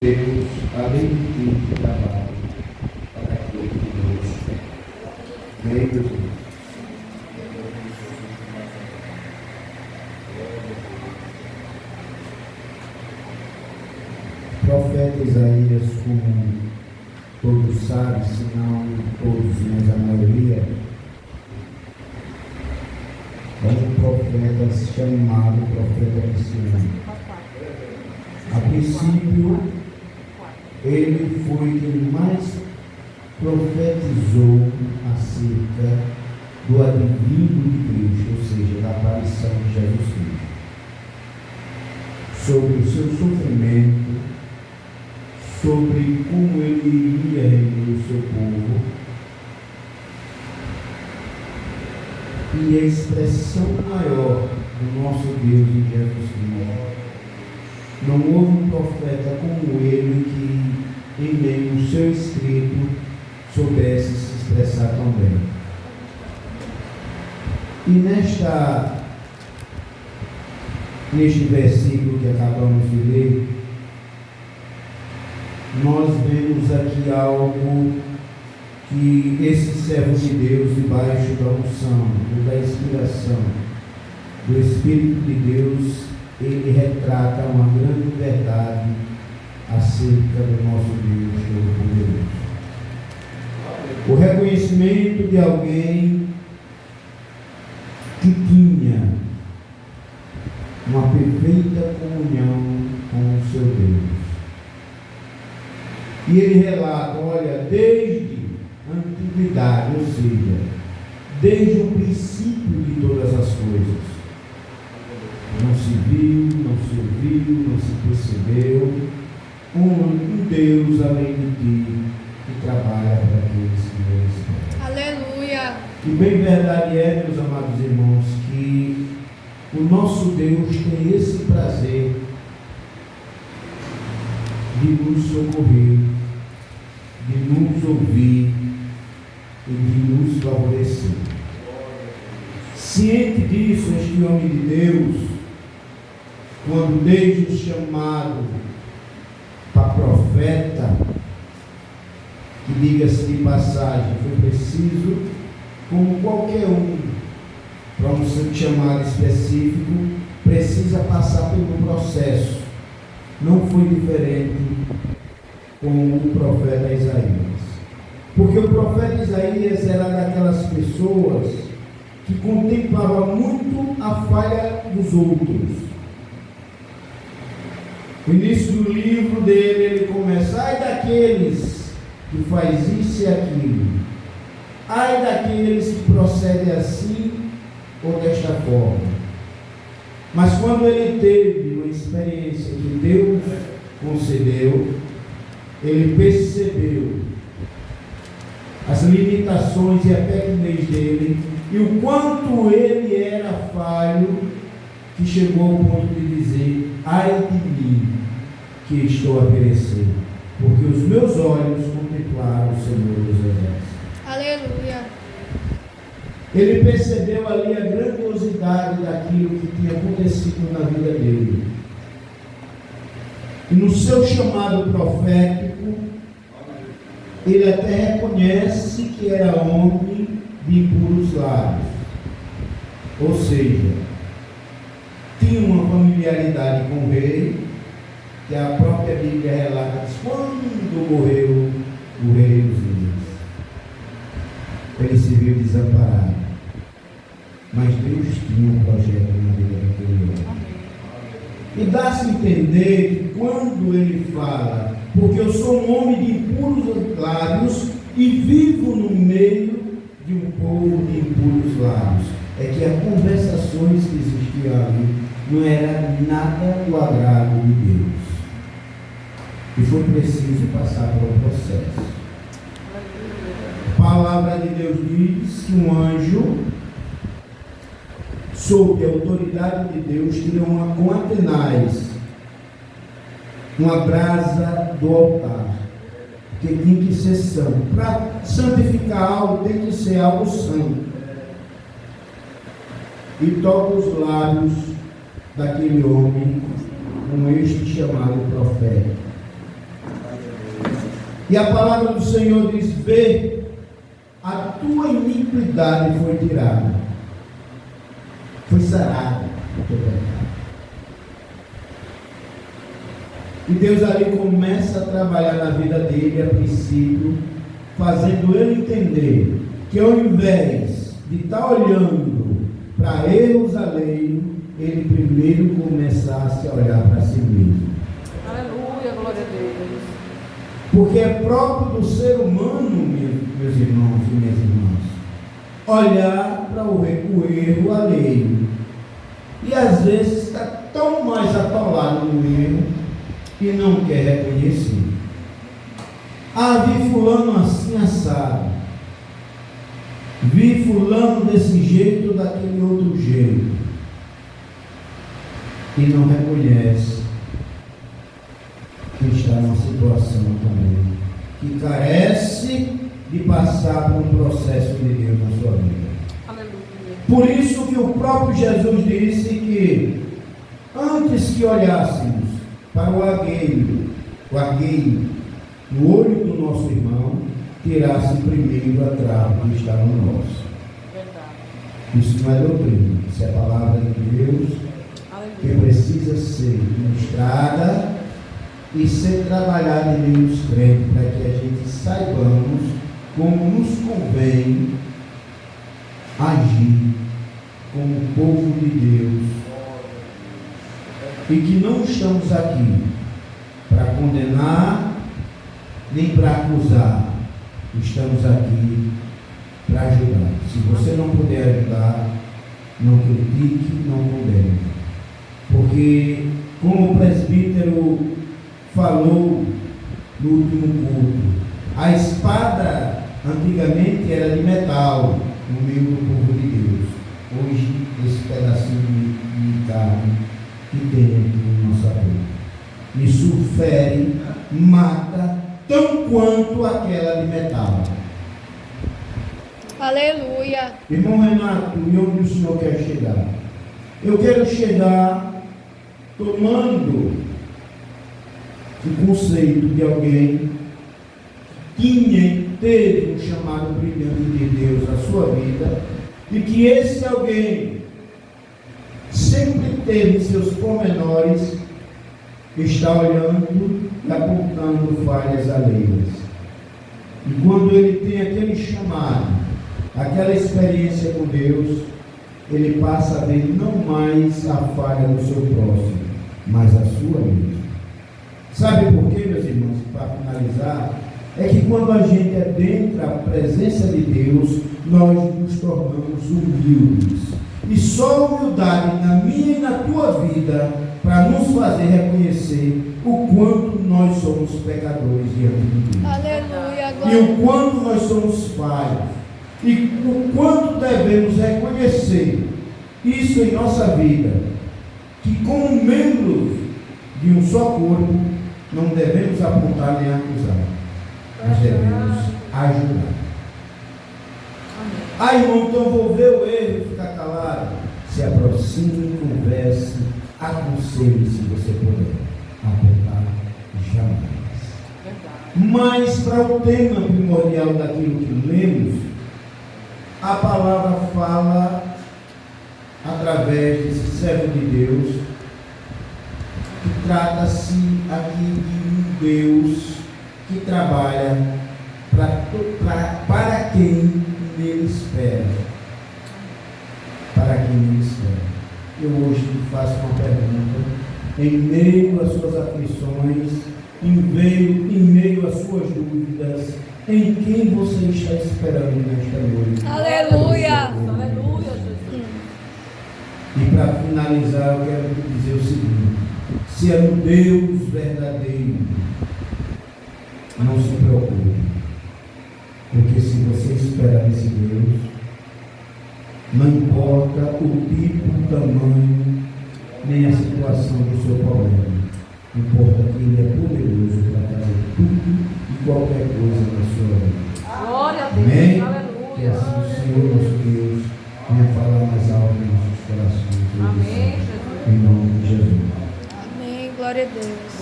Deus, além de ti, que trabalha para aquele que Deus quer. Amém, meus irmãos? O profeta Isaías, como todos sabem, se não todos, mas a maioria, é um profeta chamado profeta messiânico. A princípio, ele foi quem mais profetizou acerca do advento de Cristo, ou seja, da aparição de Jesus Cristo, sobre o seu sofrimento, sobre como ele iria remir o seu povo, e a expressão maior do nosso Deus em Jesus Cristo. Não houve um profeta como ele que, em meio ao seu escrito, soubesse se expressar tão bem. E neste versículo que acabamos de ler, nós vemos aqui algo que esse servo de Deus, debaixo da unção, da inspiração do Espírito de Deus, ele retrata uma grande verdade acerca do nosso Deus Todo-Poderoso. O reconhecimento de alguém que tinha uma perfeita comunhão com o seu Deus. E ele relata, olha, desde a antiguidade, ou seja, desde o princípio de todas as coisas, não se viu, não se ouviu, não se percebeu um Deus além de ti que trabalha para aqueles que o esperam. Aleluia! E bem verdade é, meus amados irmãos, que o nosso Deus tem esse prazer de nos socorrer, de nos ouvir e de nos favorecer. Ciente disso, este homem de Deus, quando desde o chamado para profeta, que diga-se de passagem, foi preciso, como qualquer um, para um chamado específico, precisa passar pelo processo. Não foi diferente com o profeta Isaías. Porque o profeta Isaías era daquelas pessoas que contemplava muito a falha dos outros. No início do livro dele, ele começa: ai daqueles que faz isso e aquilo, ai daqueles que procedem assim ou desta forma. Mas quando ele teve uma experiência que Deus concedeu, ele percebeu as limitações e a pequenez dele, e o quanto ele era falho, que chegou ao ponto de dizer: ai de mim, que estou a perecer, porque os meus olhos contemplaram o Senhor dos Exércitos. Aleluia! Ele percebeu ali a grandiosidade daquilo que tinha acontecido na vida dele. E no seu chamado profético, ele até reconhece que era homem de impuros lábios. Ou seja, tinha uma familiaridade com o rei, que a própria Bíblia relata quando morreu o rei dos reis. Ele se viu desamparado. Mas Deus tinha um projeto na vida daquele homem. E dá-se a entender que quando ele fala, porque eu sou um homem de impuros lábios e vivo no meio de um povo de impuros lábios, é que as conversações que existiam ali não era nada do agrado de Deus. E foi preciso passar por um processo. A palavra de Deus diz que um anjo, sob a autoridade de Deus, tirou com atenaz uma brasa do altar, que tinha que ser santo. Para santificar algo, tem que ser algo santo. E toca os lábios daquele homem com este chamado profeta. E a palavra do Senhor diz: vê, a tua iniquidade foi tirada, foi sarada o teu pecado. E Deus ali começa a trabalhar na vida dele, a princípio, fazendo ele entender que ao invés de estar olhando para erros alheios, ele primeiro começasse a olhar para si mesmo. Aleluia, glória a Deus. Porque é próprio do ser humano, meus irmãos e minhas irmãs, olhar para o erro alheio. E às vezes está tão mais atolado no erro que não quer reconhecer. Ah, vi fulano assim assado. Vi fulano desse jeito ou daquele outro jeito. E não reconhece que está numa situação também que carece de passar por um processo de Deus na sua vida. Aleluia. Por isso que o próprio Jesus disse que antes que olhássemos para o argueiro no olho do nosso irmão, tirasse primeiro a trave que está no nosso. Verdade. Isso não é doutrina, isso é a palavra de Deus, que Aleluia. precisa ser ministrada e ser trabalhada em meio dos crentes, para que a gente saibamos como nos convém agir como povo de Deus, e que não estamos aqui para condenar nem para acusar, estamos aqui para ajudar. Se você não puder ajudar, não critique, não condene, porque como o presbítero falou no último culto, a espada antigamente era de metal no meio do povo de Deus. Hoje esse pedacinho de carne que tem aqui no nosso boca, isso fere, mata tão quanto aquela de metal. Aleluia. Irmão Renato, e onde o senhor quer chegar? Eu quero chegar tomando o conceito de alguém que teve um chamado brilhante de Deus na sua vida, e que esse alguém sempre teve seus pormenores, está olhando e apontando falhas alheias. E quando ele tem aquele chamado, aquela experiência com Deus, ele passa a ver não mais a falha do seu próximo, mas a sua mesma. Sabe por quê, meus irmãos? Para finalizar, é que quando a gente adentra a presença de Deus, nós nos tornamos humildes. E só a humildade na minha e na tua vida para nos fazer reconhecer o quanto nós somos pecadores diante de Deus. Aleluia. E Glória. o quanto nós somos falhos. E o quanto devemos reconhecer isso em nossa vida. Que como membros de um só corpo, não devemos apontar nem acusar. Nós devemos ajudar. Ah, irmão, então vou ver o erro e ficar calado. Se aproxime, converse, aconselhe se você puder. Apontar jamais. Verdade. Mas para o tema primordial daquilo que lemos, a palavra fala através desse servo de Deus, que trata-se aqui de um Deus que trabalha para quem ele espera. Para quem ele espera. Eu hoje te faço uma pergunta. Em meio às suas aflições, em meio às suas dúvidas, em quem você está esperando nesta noite? Aleluia. Aleluia, Jesus. E para finalizar, eu quero te dizer o seguinte: se é no Deus verdadeiro, não se preocupe, porque se você espera nesse Deus, não importa o tipo, o tamanho, nem a situação do seu problema, importa que Ele é poderoso para fazer tudo e qualquer coisa na sua vida. Glória a Deus. Amém? Que Aleluia. assim o Senhor nosso Deus venha falar mais alto em nossos corações. Amém, Jesus. Em nome de Jesus. Amém. Glória a Deus.